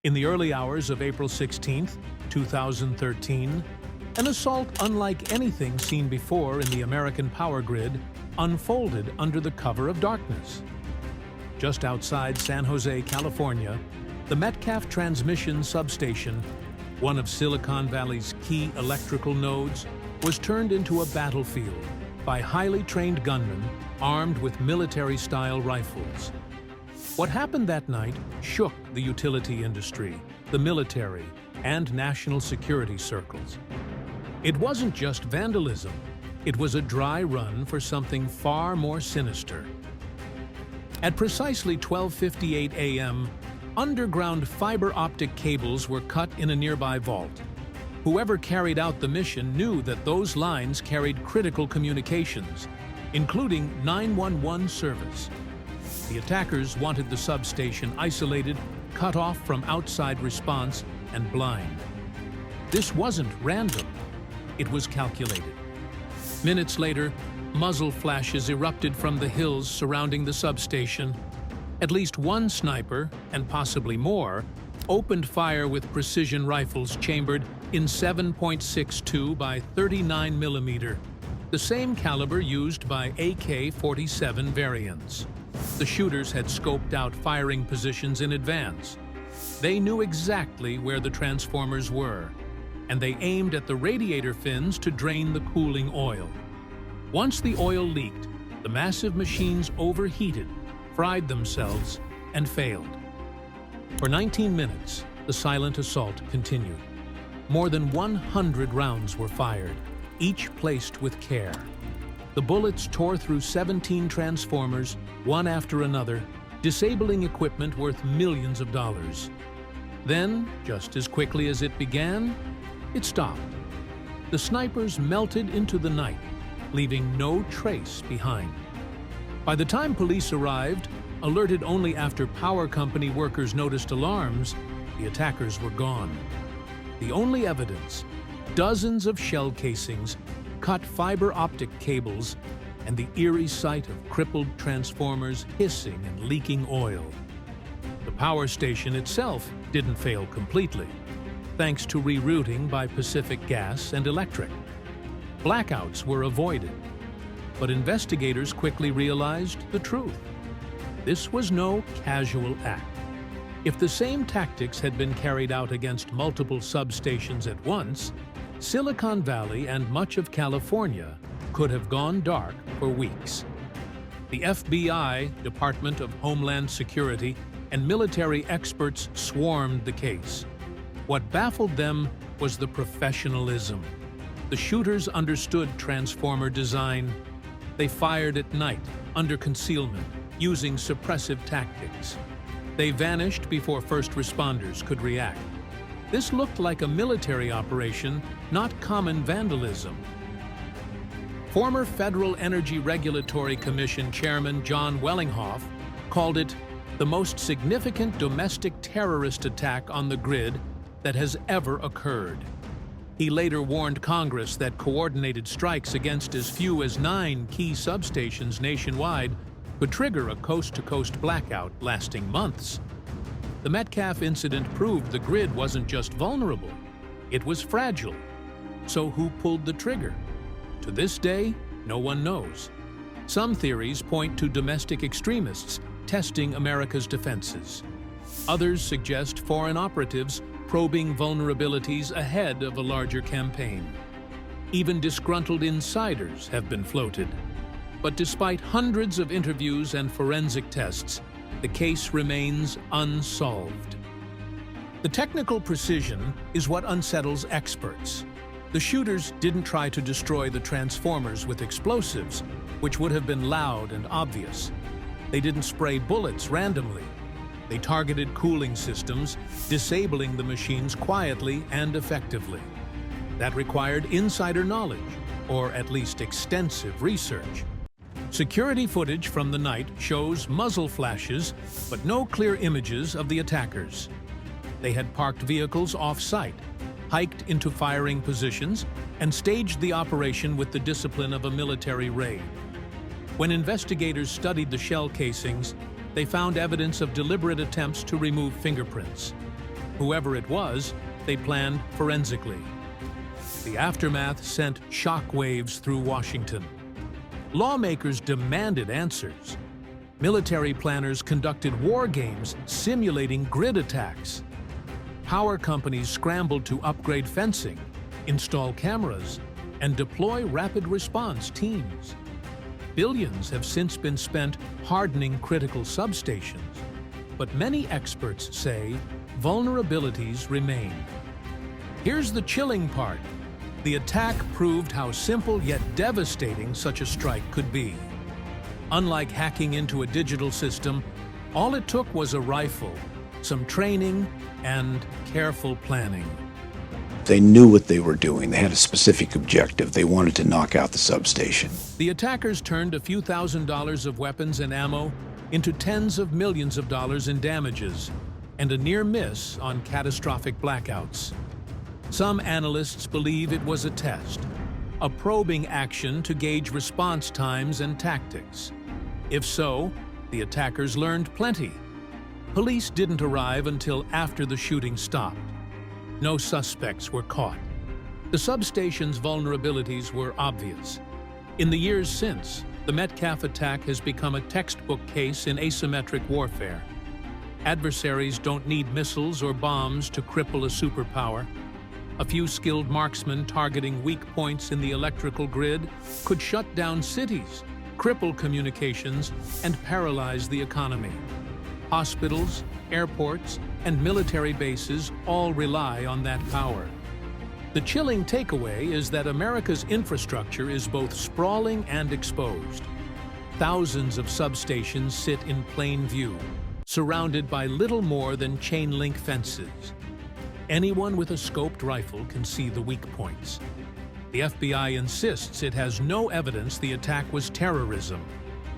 In the early hours of April 16, 2013, an assault unlike anything seen before in the American power grid unfolded under the cover of darkness. Just outside San Jose, California, the Metcalf Transmission Substation, one of Silicon Valley's key electrical nodes, was turned into a battlefield by highly trained gunmen armed with military-style rifles. What happened that night shook the utility industry, the military, and national security circles. It wasn't just vandalism, it was a dry run for something far more sinister. At precisely 12:58 a.m., underground fiber-optic cables were cut in a nearby vault. Whoever carried out the mission knew that those lines carried critical communications, including 911 service. The attackers wanted the substation isolated, cut off from outside response, and blind. This wasn't random. It was calculated. Minutes later, muzzle flashes erupted from the hills surrounding the substation. At least one sniper, and possibly more, opened fire with precision rifles chambered in 7.62 by 39 mm, the same caliber used by AK-47 variants. The shooters had scoped out firing positions in advance. They knew exactly where the transformers were, and they aimed at the radiator fins to drain the cooling oil. Once the oil leaked, the massive machines overheated, fried themselves, and failed. For 19 minutes, the silent assault continued. More than 100 rounds were fired, each placed with care. The bullets tore through 17 transformers, one after another, disabling equipment worth millions of dollars. Then, just as quickly as it began, it stopped. The snipers melted into the night, leaving no trace behind. By the time police arrived, alerted only after power company workers noticed alarms, the attackers were gone. The only evidence, dozens of shell casings, cut fiber-optic cables, and the eerie sight of crippled transformers hissing and leaking oil. The power station itself didn't fail completely, thanks to rerouting by Pacific Gas and Electric. Blackouts were avoided, but investigators quickly realized the truth. This was no casual act. If the same tactics had been carried out against multiple substations at once, Silicon Valley and much of California could have gone dark for weeks. The FBI, Department of Homeland Security, and military experts swarmed the case. What baffled them was the professionalism. The shooters understood transformer design. They fired at night, under concealment, using suppressive tactics. They vanished before first responders could react. This looked like a military operation, not common vandalism. Former Federal Energy Regulatory Commission Chairman John Wellinghoff called it the most significant domestic terrorist attack on the grid that has ever occurred. He later warned Congress that coordinated strikes against as few as 9 key substations nationwide could trigger a coast-to-coast blackout lasting months. The Metcalf incident proved the grid wasn't just vulnerable, it was fragile. So who pulled the trigger? To this day, no one knows. Some theories point to domestic extremists testing America's defenses. Others suggest foreign operatives probing vulnerabilities ahead of a larger campaign. Even disgruntled insiders have been floated. But despite hundreds of interviews and forensic tests, the case remains unsolved. The technical precision is what unsettles experts. The shooters didn't try to destroy the transformers with explosives, which would have been loud and obvious. They didn't spray bullets randomly. They targeted cooling systems, disabling the machines quietly and effectively. That required insider knowledge, or at least extensive research. Security footage from the night shows muzzle flashes, but no clear images of the attackers. They had parked vehicles off-site, hiked into firing positions, and staged the operation with the discipline of a military raid. When investigators studied the shell casings, they found evidence of deliberate attempts to remove fingerprints. Whoever it was, they planned forensically. The aftermath sent shockwaves through Washington. Lawmakers demanded answers. Military planners conducted war games simulating grid attacks. Power companies scrambled to upgrade fencing, install cameras, and deploy rapid response teams. Billions have since been spent hardening critical substations, but many experts say vulnerabilities remain. Here's the chilling part. The attack proved how simple yet devastating such a strike could be. Unlike hacking into a digital system, all it took was a rifle, some training, and careful planning. They knew what they were doing. They had a specific objective. They wanted to knock out the substation. The attackers turned a few $1,000s of weapons and ammo into tens of millions of dollars in damages, and a near miss on catastrophic blackouts. Some analysts believe it was a test, a probing action to gauge response times and tactics. If so, the attackers learned plenty. Police didn't arrive until after the shooting stopped. No suspects were caught. The substation's vulnerabilities were obvious. In the years since, the Metcalf attack has become a textbook case in asymmetric warfare. Adversaries don't need missiles or bombs to cripple a superpower. A few skilled marksmen targeting weak points in the electrical grid could shut down cities, cripple communications, and paralyze the economy. Hospitals, airports, and military bases all rely on that power. The chilling takeaway is that America's infrastructure is both sprawling and exposed. Thousands of substations sit in plain view, surrounded by little more than chain-link fences. Anyone with a scoped rifle can see the weak points. The FBI insists it has no evidence the attack was terrorism.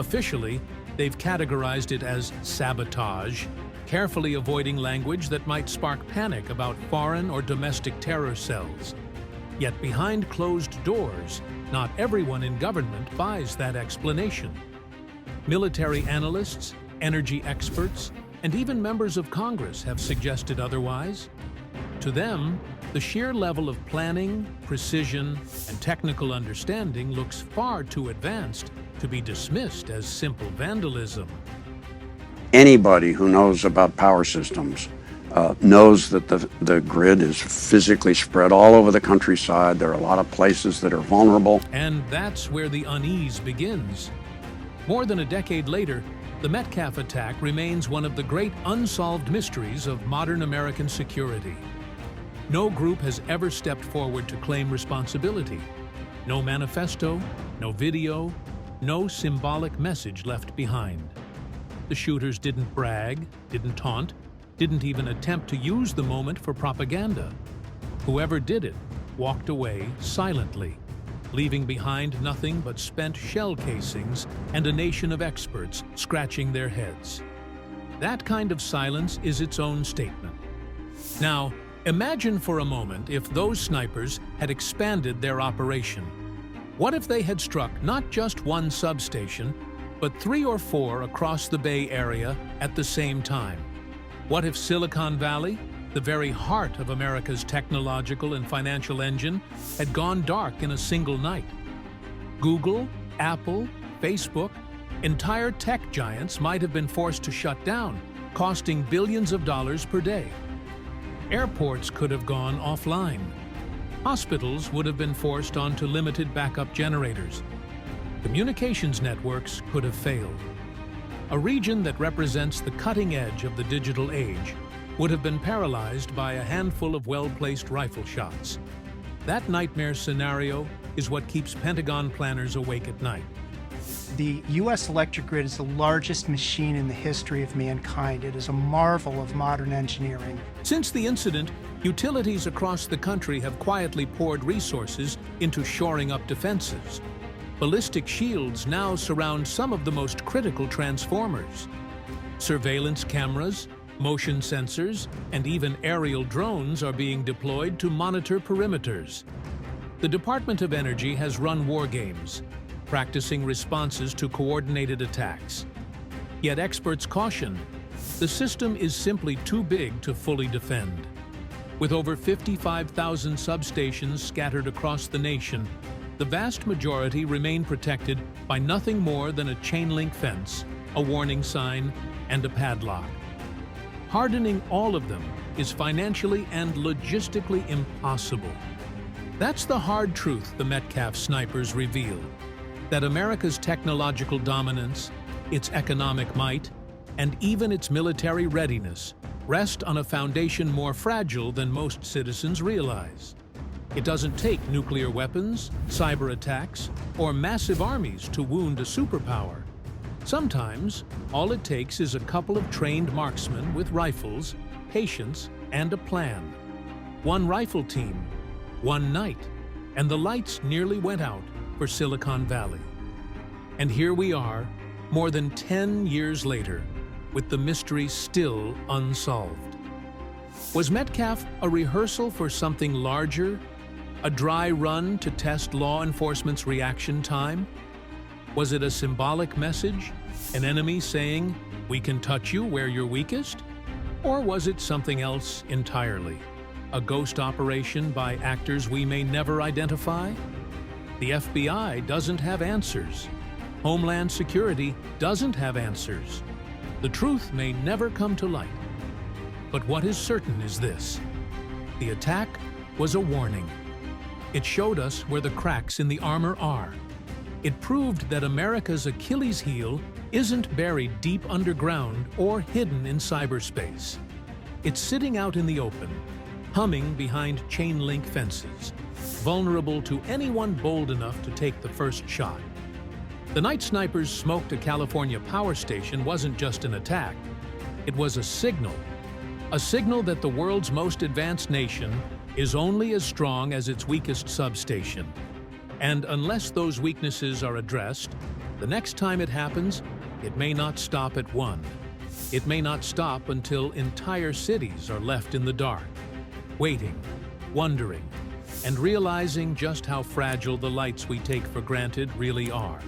Officially, they've categorized it as sabotage, carefully avoiding language that might spark panic about foreign or domestic terror cells. Yet behind closed doors, not everyone in government buys that explanation. Military analysts, energy experts, and even members of Congress have suggested otherwise. To them, the sheer level of planning, precision, and technical understanding looks far too advanced to be dismissed as simple vandalism. Anybody who knows about power systems knows that the grid is physically spread all over the countryside. There are a lot of places that are vulnerable. And that's where the unease begins. More than a decade later, the Metcalf attack remains one of the great unsolved mysteries of modern American security. No group has ever stepped forward to claim responsibility. No manifesto, no video, no symbolic message left behind. The shooters didn't brag, didn't taunt, didn't even attempt to use the moment for propaganda. Whoever did it walked away silently, leaving behind nothing but spent shell casings and a nation of experts scratching their heads. That kind of silence is its own statement. Now, imagine for a moment if those snipers had expanded their operation. What if they had struck not just one substation, but 3 or 4 across the Bay Area at the same time? What if Silicon Valley, the very heart of America's technological and financial engine, had gone dark in a single night? Google, Apple, Facebook, entire tech giants might have been forced to shut down, costing billions of dollars per day. Airports could have gone offline. Hospitals would have been forced onto limited backup generators. Communications networks could have failed. A region that represents the cutting edge of the digital age would have been paralyzed by a handful of well-placed rifle shots. That nightmare scenario is what keeps Pentagon planners awake at night. The U.S. electric grid is the largest machine in the history of mankind. It is a marvel of modern engineering. Since the incident, utilities across the country have quietly poured resources into shoring up defenses. Ballistic shields now surround some of the most critical transformers. Surveillance cameras, motion sensors, and even aerial drones are being deployed to monitor perimeters. The Department of Energy has run war games, practicing responses to coordinated attacks. Yet experts caution, The system is simply too big to fully defend. With over 55,000 substations scattered across the nation, the vast majority remain protected by nothing more than a chain-link fence, a warning sign, and a padlock. Hardening all of them is financially and logistically impossible. That's the hard truth the Metcalf snipers reveal, that America's technological dominance, its economic might, and even its military readiness rest on a foundation more fragile than most citizens realize. It doesn't take nuclear weapons, cyber attacks, or massive armies to wound a superpower. Sometimes, all it takes is a couple of trained marksmen with rifles, patience, and a plan. One rifle team, one night, and the lights nearly went out for Silicon Valley. And here we are, more than 10 years later, with the mystery still unsolved. Was Metcalf a rehearsal for something larger? A dry run to test law enforcement's reaction time? Was it a symbolic message? An enemy saying, "We can touch you where you're weakest"? Or was it something else entirely? A ghost operation by actors we may never identify? The FBI doesn't have answers. Homeland Security doesn't have answers. The truth may never come to light. But what is certain is this: the attack was a warning. It showed us where the cracks in the armor are. It proved that America's Achilles heel isn't buried deep underground or hidden in cyberspace. It's sitting out in the open, humming behind chain-link fences, vulnerable to anyone bold enough to take the first shot. The night snipers smoked a California power station wasn't just an attack. It was a signal that the world's most advanced nation is only as strong as its weakest substation. And unless those weaknesses are addressed, the next time it happens, it may not stop at one. It may not stop until entire cities are left in the dark, waiting, wondering, and realizing just how fragile the lights we take for granted really are.